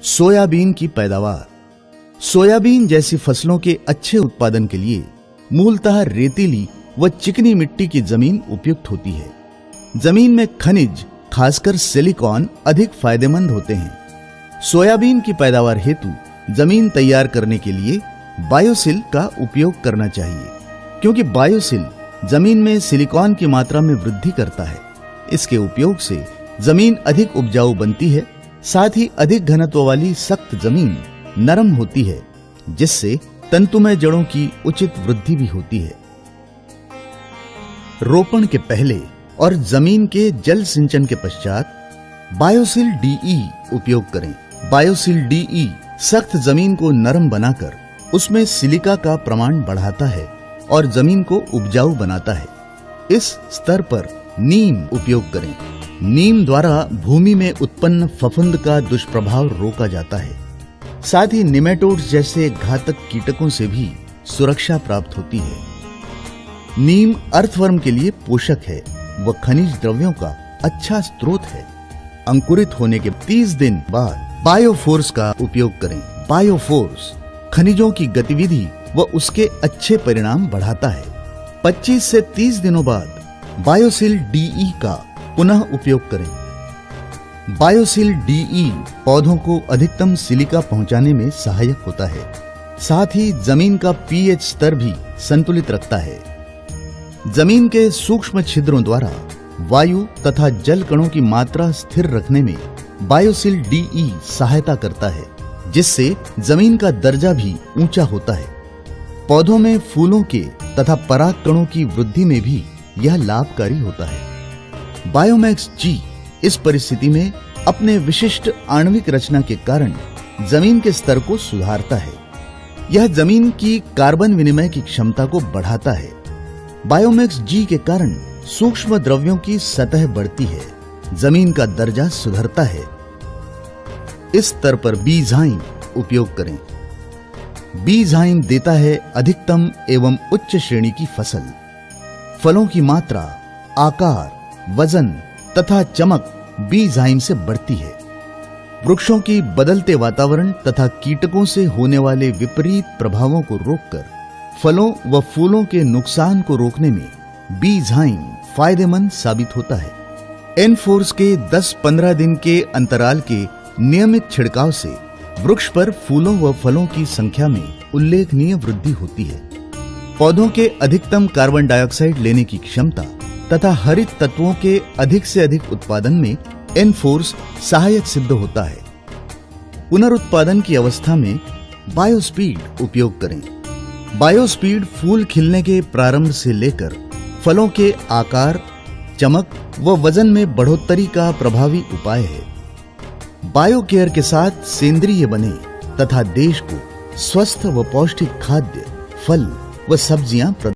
Soybean की पैदावार। Soybean जैसी फसलों के अच्छे उत्पादन के लिए मूलतः रेतीली व चिकनी मिट्टी की जमीन उपयुक्त होती है। जमीन में खनिज, खासकर सिलिकॉन अधिक फायदेमंद होते हैं। सोयाबीन की पैदावार हेतु जमीन तैयार करने के लिए बायोसिल का उपयोग करना चाहिए, क्योंकि बायोसिल जमीन में सिलिकॉन की मात्रा में वृद्धि करता है। इसके उपयोग से जमीन अधिक उपजाऊ बनती है, साथ ही अधिक घनत्व वाली सख्त जमीन नरम होती है, जिससे तंतुमय जड़ों की उचित वृद्धि भी होती है। रोपण के पहले और जमीन के जल सिंचन के पश्चात बायोसिल डीई उपयोग करें। बायोसिल डीई सख्त जमीन को नरम बनाकर उसमें सिलिका का प्रमाण बढ़ाता है और जमीन को उपजाऊ बनाता है। इस स्तर पर नीम उपयोग करें। नीम द्वारा भूमि में उत्पन्न फफूंद का दुष्प्रभाव रोका जाता है। साथ ही निमेटोड्स जैसे घातक कीटकों से भी सुरक्षा प्राप्त होती है। नीम अर्थवर्म के लिए पोषक है व खनिज द्रव्यों का अच्छा स्रोत है। अंकुरित होने के 30 दिन बाद बायोफोर्स का उपयोग करें। बायोफोर्स खनिजों की गतिविधि व उसके अच्छे परिणाम बढ़ाता है। 25 से 30 दिनों बाद बायोसिल डीई का पुनः उपयोग करें। बायोसिल डीई पौधों को अधिकतम सिलिका पहुंचाने में सहायक होता है। साथ ही जमीन का पीएच स्तर भी संतुलित रखता है। जमीन के सूक्ष्म छिद्रों द्वारा वायु तथा जल कणों की मात्रा स्थिर रखने में बायोसिल डीई सहायता करता है, जिससे जमीन का दर्जा भी ऊंचा होता है। पौधों में फूलों के तथा पराग कणों की वृद्धि में भी यह लाभकारी होता है। बायोमैक्स जी इस परिस्थिति में अपने विशिष्ट आणविक रचना के कारण जमीन के स्तर को सुधारता है। यह जमीन की कार्बन विनिमय की क्षमता को बढ़ाता है। बायोमैक्स जी के कारण सूक्ष्म द्रव्यों की सतह बढ़ती है, जमीन का दर्जा सुधरता है। इस स्तर पर बीजाइम उपयोग करें। बीजाइम देता है अधिकतम एवं उच्च श्रेणी की फसल। फलों की मात्रा, आकार, वजन तथा चमक बीजाइम से बढ़ती है। वृक्षों की बदलते वातावरण तथा कीटकों से होने वाले विपरीत प्रभावों को रोककर फलों व फूलों के नुकसान को रोकने में बीजाइम फायदेमंद साबित होता है। एनफोर्स के 10-15 दिन के अंतराल के नियमित छिड़काव से वृक्ष पर फूलों व फलों की संख्या में उल्लेखनीय वृद्धि होती है। पौधों के अधिकतम कार्बन डाइऑक्साइड लेने की क्षमता तथा हरित तत्वों के अधिक से अधिक उत्पादन में एनफोर्स सहायक सिद्ध होता है। पुनरुत्पादन की अवस्था में बायोस्पीड उपयोग करें। बायोस्पीड फूल खिलने के प्रारंभ से लेकर फलों के आकार, चमक व वजन में बढ़ोतरी का प्रभावी उपाय है। बायोकेयर के साथ सेंद्रिय बने तथा देश को स्वस्थ व पौष्टिक खाद्य, फल व सब्जियां